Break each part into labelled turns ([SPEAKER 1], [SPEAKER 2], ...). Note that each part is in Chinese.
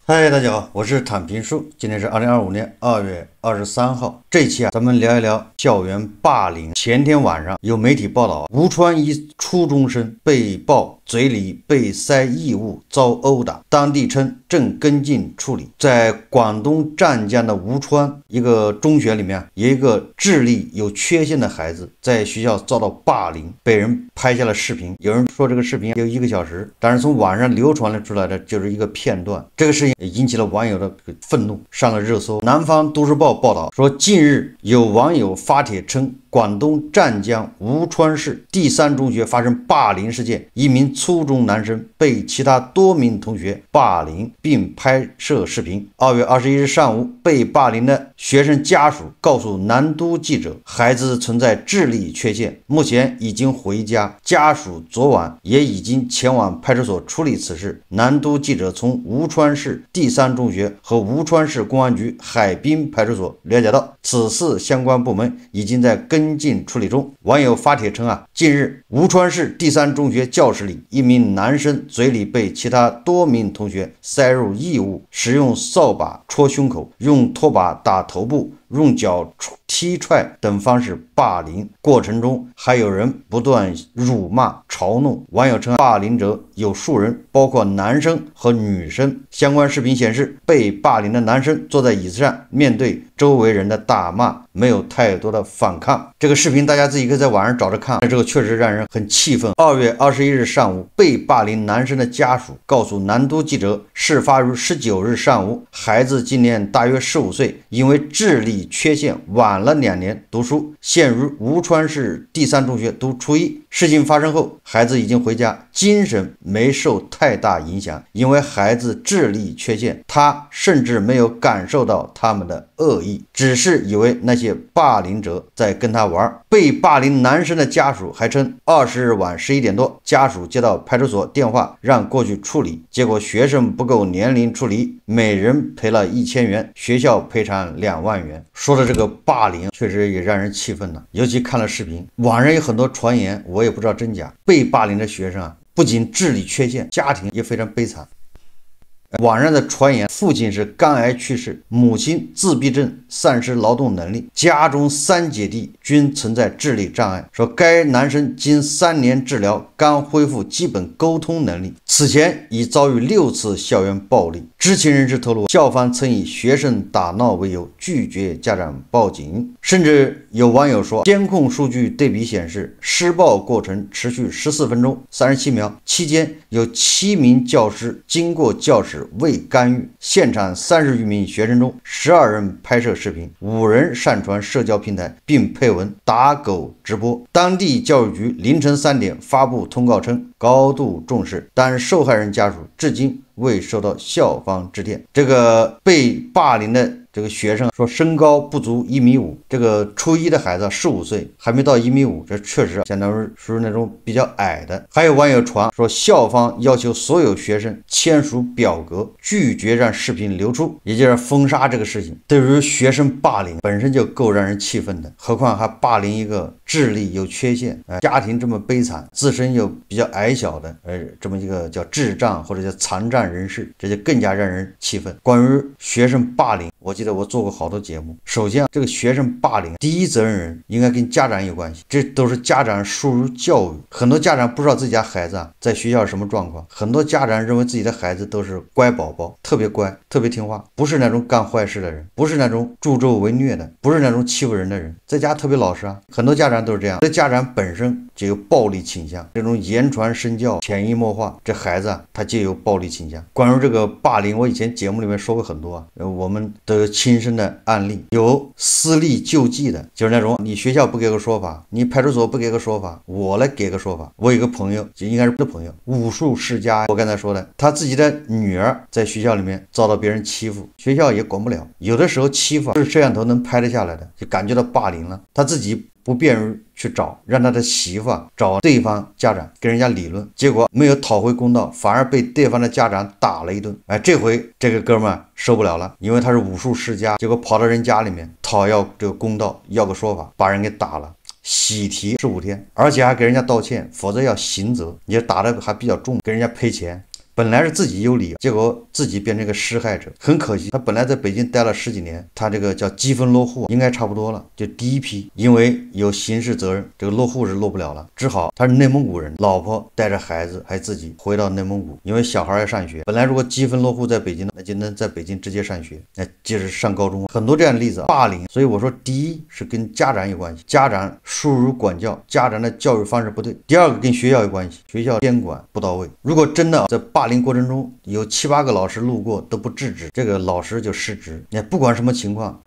[SPEAKER 1] 嗨，大家好，我是坦平叔。今天是2025年2月23号。这一期咱们聊一聊校园霸凌。前天晚上有媒体报道，吴川一初中生被曝嘴里被塞异物遭殴打，当地称正跟进处理。在广东湛江的吴川一个中学里面，有一个智力有缺陷的孩子在学校遭到霸凌，被人拍下了视频。有人说这个视频有1个小时，但是从网上流传了出来的就是一个片段。这个事情引起了网友的愤怒，上了热搜。南方都市报报道说，近日有网友发帖称，广东湛江吴川市第3中学发生霸凌事件，一名初中男生被其他多名同学霸凌并拍摄视频。2月21日上午，被霸凌的学生家属告诉南都记者，孩子存在智力缺陷，目前已经回家，家属昨晚也已经前往派出所处理此事。南都记者从吴川市第3中学和吴川市公安局海滨派出所了解到，此事相关部门已经在跟进处理中。网友发帖称近日吴川市第3中学教室里，一名男生嘴里被其他多名同学塞入异物，使用扫把戳胸口，用拖把打头部，用脚踢踹等方式霸凌，过程中还有人不断辱骂嘲弄。网友称，霸凌者有数人，包括男生和女生。相关视频显示，被霸凌的男生坐在椅子上，面对周围人的打骂，没有太多的反抗。这个视频大家自己可以在网上找着看，这个确实让人很气愤。2月21日上午，被霸凌男生的家属告诉南都记者，事发于19日上午，孩子今年大约15岁，因为智力缺陷晚了2年读书，现于吴川市第3中学读初一。事情发生后，孩子已经回家，精神没受太大影响。因为孩子智力缺陷，他甚至没有感受到他们的恶意，只是以为那些霸凌者在跟他玩。被霸凌男生的家属还称，20日晚11点多，家属接到派出所电话，让过去处理，结果学生不够年龄处理，每人赔了1000元，学校赔偿2万元。说的这个霸凌确实也让人气愤了，尤其看了视频，网上有很多传言，我也不知道真假。被霸凌的学生不仅智力缺陷，家庭也非常悲惨。网上的传言，父亲是肝癌去世，母亲自闭症丧失劳动能力，家中3姐弟均存在智力障碍。说该男生经3年治疗，刚恢复基本沟通能力，此前已遭遇6次校园暴力。知情人士透露，校方曾以学生打闹为由拒绝家长报警，甚至有网友说，监控数据对比显示，施暴过程持续14分钟37秒，期间有7名教师经过教室未干预。现场30余名学生中，12人拍摄视频，5人上传社交平台，并配文打狗直播。当地教育局凌晨3点发布通告称，高度重视，但受害人家属至今未收到校方致电。这个被霸凌的这个学生说，身高不足1.5米，这个初一的孩子15岁，还没到1.5米，这确实相当于属于那种比较矮的。还有网友传说，校方要求所有学生签署表格，拒绝让视频流出，也就是封杀这个事情。对于学生霸凌本身就够让人气愤的，何况还霸凌一个智力有缺陷、家庭这么悲惨，自身又比较矮小的这么一个叫智障或者叫残障人士，这就更加让人气愤。关于学生霸凌，我记得我做过好多节目。首先这个学生霸凌第一责任人应该跟家长有关系，这都是家长疏于教育。很多家长不知道自己家孩子在学校什么状况，很多家长认为自己的孩子都是乖宝宝，特别乖，特别听话，不是那种干坏事的人，不是那种助纣为虐的，不是那种欺负人的人，在家特别老实很多家长都是这样，这家长本身就有暴力倾向，这种言传身教，潜移默化，这孩子他就有暴力倾向。关于这个霸凌，我以前节目里面说过很多我们都有亲身的案例，有私力救济的，就是那种你学校不给个说法，你派出所不给个说法，我来给个说法。我有个朋友，就应该是的朋友，武术世家，我刚才说的，他自己的女儿在学校里面遭到别人欺负，学校也管不了，有的时候欺负是摄像头能拍得下来的，就感觉到霸凌了，他自己不便于去找，让他的媳妇找对方家长跟人家理论，结果没有讨回公道，反而被对方的家长打了一顿。这回这个哥们受不了了，因为他是武术世家，结果跑到人家里面讨要这个公道，要个说法，把人给打了，喜提15天，而且还给人家道歉，否则要刑责，也打的还比较重，给人家赔钱。本来是自己有理，结果自己变成一个施害者，很可惜。他本来在北京待了10几年，他这个叫积分落户，应该差不多了。就第一批，因为有刑事责任，这个落户是落不了了，只好他是内蒙古人，老婆带着孩子还自己回到内蒙古，因为小孩要上学。本来如果积分落户在北京，那就能在北京直接上学，那接着上高中。很多这样的例子，霸凌。所以我说，第一是跟家长有关系，家长疏于管教，家长的教育方式不对。第二个跟学校有关系，学校监管不到位。如果真的在霸凌过程中有7、8个老师路过都不制止，这个老师就失职。你不管什么情况，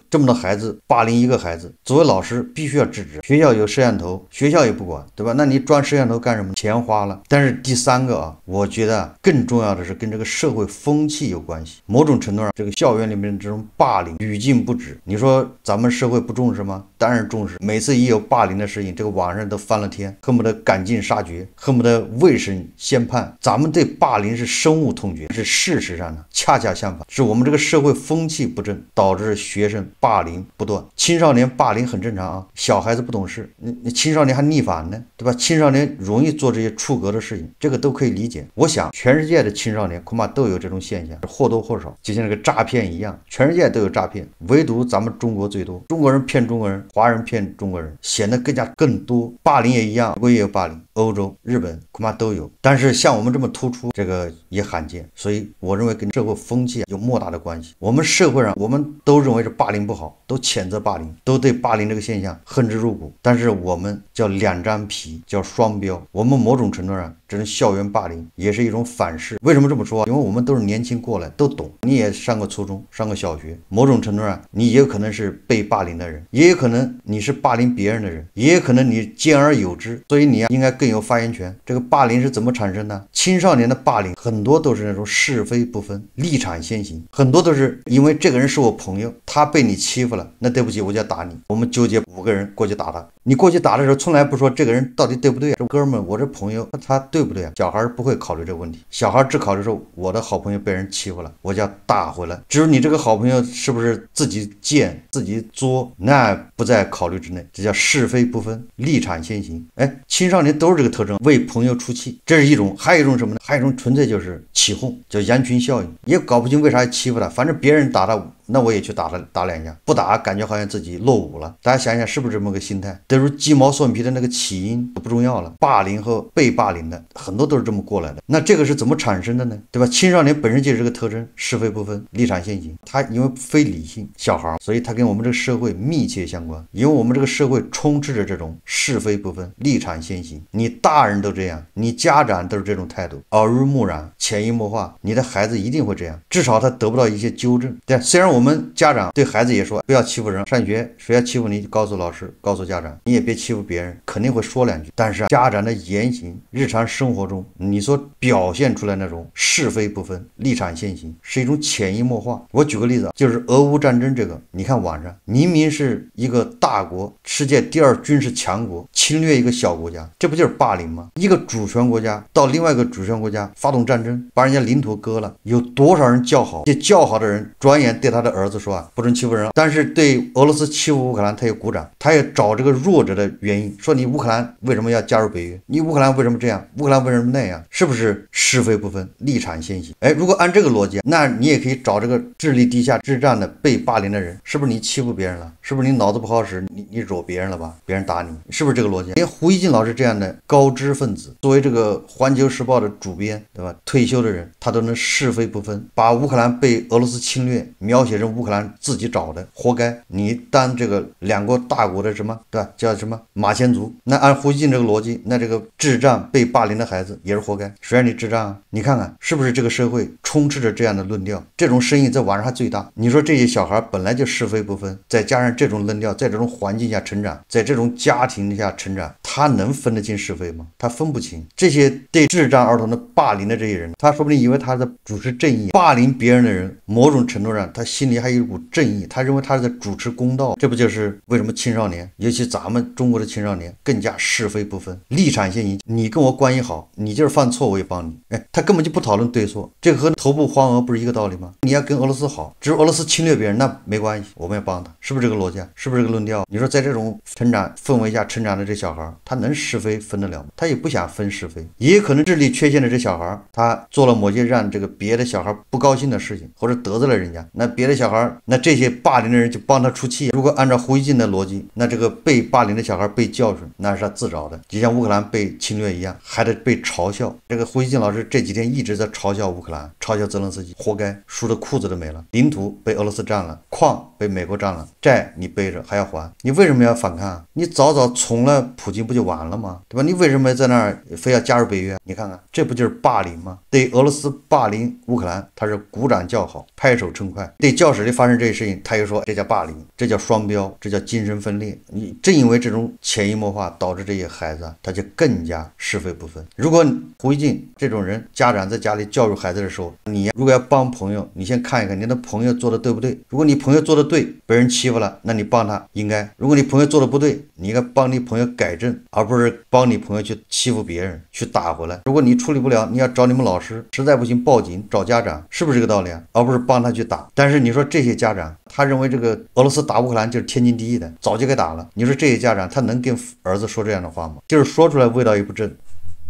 [SPEAKER 1] 这么多孩子霸凌一个孩子，作为老师必须要制止。学校有摄像头，学校也不管，对吧？那你装摄像头干什么？钱花了。但是第三个啊，我觉得更重要的是跟这个社会风气有关系。某种程度上，这个校园里面这种霸凌屡禁不止。你说咱们社会不重视吗？当然重视。每次一有霸凌的事情，这个网上都翻了天，恨不得赶尽杀绝，恨不得未审先判。咱们对霸凌是深恶痛绝，是事实上呢恰恰相反，是我们这个社会风气不正，导致学生霸凌不断。青少年霸凌很正常啊，小孩子不懂事，你青少年还逆反呢，对吧？青少年容易做这些出格的事情，这个都可以理解。我想全世界的青少年恐怕都有这种现象，或多或少，就像那个诈骗一样，全世界都有诈骗，唯独咱们中国最多。中国人骗中国人，华人骗中国人，显得更多。霸凌也一样，美国也有霸凌，欧洲、日本恐怕都有，但是像我们这么突出，这个也罕见。所以我认为跟社会风气有莫大的关系。我们社会上我们都认为是霸凌不好，都谴责霸凌，都对霸凌这个现象恨之入骨，但是我们叫两张皮，叫双标。我们某种程度上这种校园霸凌也是一种反噬。为什么这么说？因为我们都是年轻过来，都懂。你也上过初中，上过小学，某种程度上你也有可能是被霸凌的人，也有可能你是霸凌别人的人，也有可能你兼而有之，所以你应该更有发言权。这个霸凌是怎么产生的？青少年的霸凌很多都是那种是非不分，立场先行，很多都是因为这个人是我朋友，他被你欺负了，那对不起，我就要打你。我们纠结5个人过去打他，你过去打的时候从来不说这个人到底对不对啊？这哥们我这朋友他对不对啊？小孩不会考虑这个问题，小孩只考虑说我的好朋友被人欺负了，我就要打回来。只有你这个好朋友是不是自己贱自己作，那不在考虑之内，这叫是非不分，立场先行。青少年都是这个特征，为朋友出气，这是一种。还有一种什么呢？还有一种纯粹就是起哄，叫羊群效应，也搞不清为啥要欺负他，反正别人打他，那我也去打2下，不打感觉好像自己落伍了。大家想想是不是这么个心态？都是鸡毛蒜皮的那个起因不重要了，霸凌和被霸凌的很多都是这么过来的。那这个是怎么产生的呢？对吧？青少年本身就是这个特征，是非不分，立场先行。他因为非理性小孩，所以他跟我们这个社会密切相关。因为我们这个社会充斥着这种是非不分，立场先行。你大人都这样，你家长都是这种态度，耳濡目染，潜移默化，你的孩子一定会这样，至少他得不到一些纠正。对，虽然我们家长对孩子也说不要欺负人，上学谁要欺负你就告诉老师，告诉家长，你也别欺负别人，肯定会说2句。但是家长的言行日常生活中你所表现出来那种是非不分，立场先行，是一种潜移默化。我举个例子，就是俄乌战争这个，你看网上明明是一个大国，世界第2军事强国侵略一个小国家，这不就是霸凌吗？一个主权国家到另外一个主权国家发动战争，把人家领土割了，有多少人叫好？这叫好的人转眼对他的儿子说不准欺负人，但是对俄罗斯欺负乌克兰他也鼓掌，他也找这个弱者的原因，说你乌克兰为什么要加入北约？你乌克兰为什么这样？乌克兰为什么那样？是不是是非不分，立场先行？如果按这个逻辑，那你也可以找这个智力低下智障的被霸凌的人，是不是你欺负别人了？是不是你脑子不好使？你惹别人了吧？别人打你，是不是这个逻辑？连胡一金老师这样的高知分子，作为这个环球时报的主编，对吧？退休的人，他都能是非不分，把乌克兰被俄罗斯侵略描写成乌克兰自己找的，活该。你当这个2国大国的什么，对吧？叫什么马前卒？那按胡锡进这个逻辑，那这个智障被霸凌的孩子也是活该。谁让你智障啊？你看看是不是这个社会充斥着这样的论调？这种声音在网上还最大。你说这些小孩本来就是非不分，再加上这种论调，在这种环境下成长，在这种家庭下成长，他能分得清是非吗？他分不清。这些对智障儿童的霸凌的这些人，他说不定以为他在主持正义。霸凌别人的人，某种程度上他心里还有一股正义，他认为他是在主持公道。这不就是为什么青少年，尤其咱们中国的青少年更加是非不分，立场先行。你跟我关系好，你就是犯错我也帮你。他根本就不讨论对错，这个和头部黄鹅不是一个道理吗？你要跟俄罗斯好，只是俄罗斯侵略别人那没关系，我们要帮他，是不是这个逻辑啊？是不是这个论调？你说在这种成长氛围下成长的这小孩，他能是非分得了吗？他也不想分是非，也可能智力缺陷的这小孩，他做了某些让这个别的小孩不高兴的事情，或者得罪了人家，那别的小孩，那这些霸凌的人就帮他出气。如果按照胡锡进的逻辑，那这个被霸凌的小孩被教训，那是他自找的，就像乌克兰被侵略一样，还得被嘲笑。这个胡锡进老师这几天一直在嘲笑乌克兰，嘲笑泽连斯基，活该，输的裤子都没了，领土被俄罗斯占了，矿被美国占了，债你背着还要还，你为什么要反抗？你早早从了普京不就完了吗？对吧？你为什么在那儿非要加入北约？你看看，这不就是霸凌吗？对俄罗斯霸凌乌克兰，他是鼓掌叫好，拍手称快；对教室里发生这些事情，他又说这叫霸凌，这叫双标，这叫精神分裂。你正因为这种潜移默化，导致这些孩子他就更加是非不分。如果胡锡进这种人，家长在家里教育孩子的时候，你如果要帮朋友，你先看一看你的朋友做的对不对。如果你朋友做的对，被人欺负了，那你帮他应该；如果你朋友做的不对，你应该帮你朋友改正，而不是帮你朋友去欺负别人，去打回来。如果你处理不了，你要找你们老师，实在不行报警找家长，是不是这个道理啊？而不是帮他去打。但是你说这些家长，他认为这个俄罗斯打乌克兰就是天经地义的，早就该打了。你说这些家长他能跟儿子说这样的话吗？就是说出来味道也不正，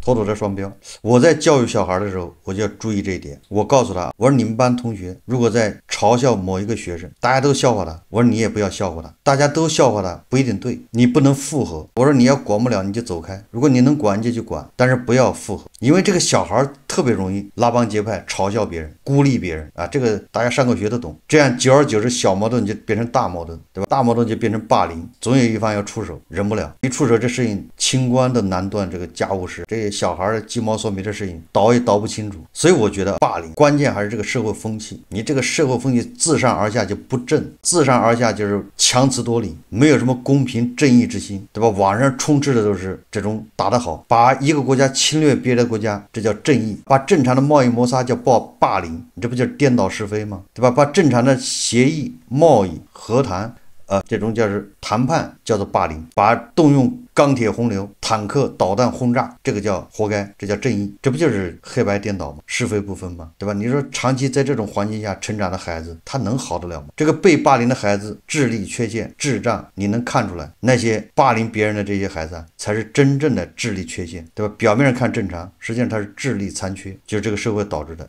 [SPEAKER 1] 妥妥的双标。我在教育小孩的时候，我就要注意这一点。我告诉他，我说你们班同学如果在嘲笑某一个学生，大家都笑话他，我说你也不要笑话他，大家都笑话他不一定对，你不能附和。我说你要管不了你就走开，如果你能管你就去管，但是不要附和，因为这个小孩特别容易拉帮结派，嘲笑别人，孤立别人啊，这个大家上过学都懂。这样久而久之，小矛盾就变成大矛盾，对吧？大矛盾就变成霸凌，总有一方要出手，忍不了，一出手这事情清官的难断这个家务事，这些小孩的鸡毛蒜皮的事情倒也倒不清楚。所以我觉得霸凌关键还是这个社会风气，你这个社会风气自上而下就不正，自上而下就是强词夺理，没有什么公平正义之心，对吧？网上充斥的都是这种打得好，把一个国家侵略别的国家，这叫正义；把正常的贸易摩擦叫霸凌，你这不就是颠倒是非吗？对吧？把正常的协议、贸易、和谈这种叫是谈判叫做霸凌，把动用钢铁洪流、坦克、导弹轰炸，这个叫活该，这叫正义，这不就是黑白颠倒吗？是非不分吗？对吧？你说长期在这种环境下成长的孩子，他能好得了吗？这个被霸凌的孩子智力缺陷、智障，你能看出来，那些霸凌别人的这些孩子才是真正的智力缺陷，对吧？表面上看正常，实际上他是智力残缺，就是这个社会导致的。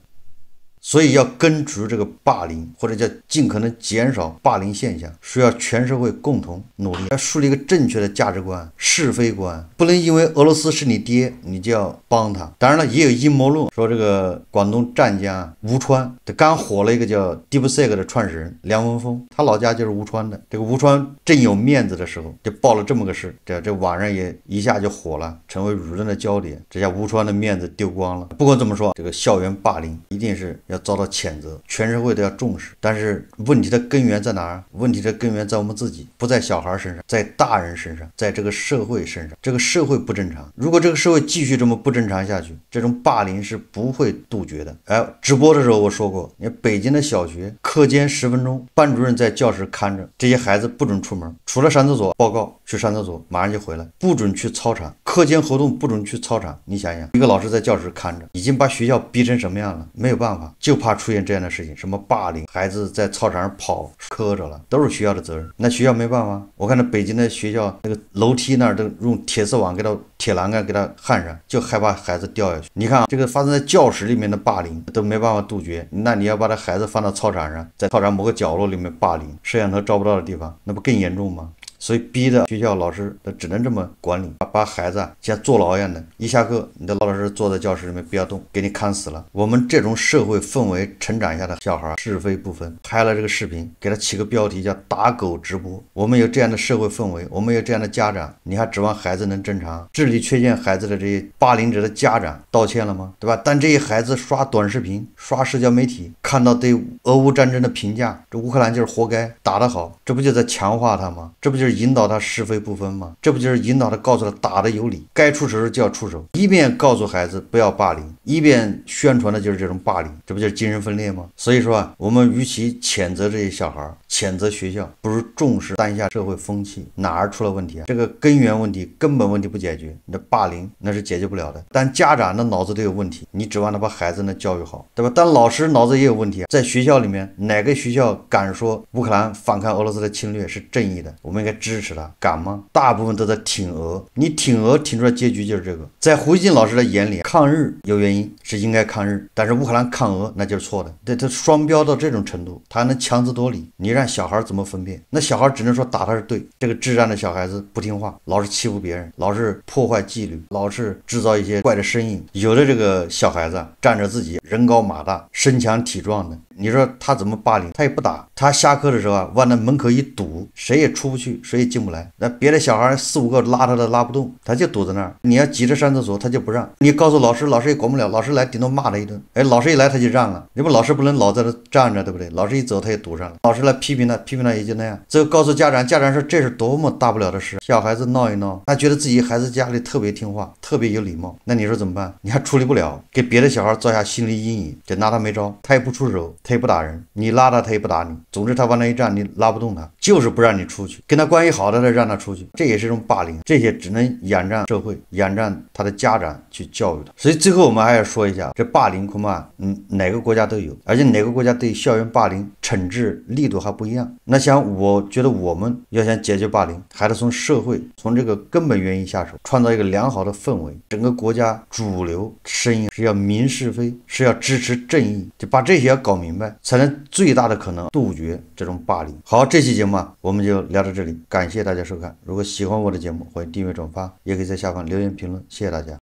[SPEAKER 1] 所以要根除这个霸凌，或者叫尽可能减少霸凌现象，需要全社会共同努力，要树立一个正确的价值观、是非观，不能因为俄罗斯是你爹，你就要帮他。当然了，也有阴谋论，说这个广东湛江吴川，他刚火了一个叫 DeepSeek 的创始人梁文峰，他老家就是吴川的。这个吴川正有面子的时候，就报了这么个事，这网上也一下就火了，成为舆论的焦点。这下吴川的面子丢光了。不管怎么说，这个校园霸凌一定是要遭到谴责，全社会都要重视。但是问题的根源在哪儿？问题的根源在我们自己，不在小孩身上，在大人身上，在这个社会身上。这个社会不正常，如果这个社会继续这么不正常下去，这种霸凌是不会杜绝的。直播的时候我说过，你北京的小学课间10分钟，班主任在教室看着，这些孩子不准出门，除了上厕所报告，去上厕所马上就回来，不准去操场，课间活动不准去操场。你想想，一个老师在教室看着，已经把学校逼成什么样了？没有办法，就怕出现这样的事情，什么霸凌，孩子在操场上跑磕着了，都是学校的责任。那学校没办法，我看到北京的学校那个楼梯那儿都用铁丝网给它铁栏杆给它焊上，就害怕孩子掉下去。你看这个发生在教室里面的霸凌都没办法杜绝，那你要把这孩子放到操场上，在操场某个角落里面霸凌，摄像头照不到的地方，那不更严重吗？所以逼的学校老师只能这么管理，把孩子像坐牢一样的，一下课你的老师坐在教室里面不要动，给你看死了。我们这种社会氛围成长下的小孩是非不分，拍了这个视频给他起个标题叫打狗直播。我们有这样的社会氛围，我们有这样的家长，你还指望孩子能正常？智力缺陷孩子的这些霸凌者的家长道歉了吗？对吧？但这些孩子刷短视频、刷社交媒体，看到对俄乌战争的评价，这乌克兰就是活该，打得好，这不就在强化他吗？这不就是引导他是非不分吗？这不就是引导他告诉他打得有理，该出手就要出手，一边告诉孩子不要霸凌，一边宣传的就是这种霸凌，这不就是精神分裂吗？所以说我们与其谴责这些小孩，谴责学校，不如重视当下社会风气，哪儿出了问题这个根源问题、根本问题不解决，你的霸凌那是解决不了的。但家长的脑子都有问题，你指望他把孩子呢教育好，对吧？但老师脑子也有问题在学校里面，哪个学校敢说乌克兰反抗俄罗斯的侵略是正义的？我们应该支持他，敢吗？大部分都在挺俄，你挺俄挺出来结局就是这个。在胡锡进老师的眼里，抗日有原因是应该抗日，但是乌克兰抗俄那就是错的。对，他双标到这种程度，他还能强词夺理，你让小孩怎么分辨？那小孩只能说打他是对，这个智障的小孩子不听话，老是欺负别人，老是破坏纪律，老是制造一些怪的声音。有的这个小孩子仗着自己人高马大，身强体壮的，你说他怎么霸凌？他也不打，他下课的时候往那门口一堵，谁也出不去，谁也进不来。那别的小孩4、5个拉他都拉不动，他就堵在那儿。你要急着上厕所，他就不让。你告诉老师，老师也管不了，老师来顶多骂他一顿。哎，老师一来他就让了，你不老师不能老在这站着，对不对？老师一走他也堵上了，老师来批评他也就那样。最后告诉家长，家长说这是多么大不了的事，小孩子闹一闹，他觉得自己孩子家里特别听话，特别有礼貌。那你说怎么办？你还处理不了，给别的小孩造下心理阴影，就拿他没招。他也不出手，他也不打人，你拉他也不打你。总之他往那一站，你拉不动他，就是不让你出去。跟他关系好的让他出去，这也是一种霸凌。这些只能仰仗社会，仰仗他的家长去教育他。所以最后我们还要说一下，这霸凌恐怕哪个国家都有，而且哪个国家对校园霸凌惩治力度还不一样。那我觉得我们要想解决霸凌，还得从社会，从这个根本原因下手，创造一个良好的氛围。整个国家主流声音是要明是非，是要支持正义，就把这些要搞明白，才能最大的可能杜绝这种霸凌。好，这期节目我们就聊到这里，感谢大家收看。如果喜欢我的节目，欢迎订阅转发，也可以在下方留言评论，谢谢大家。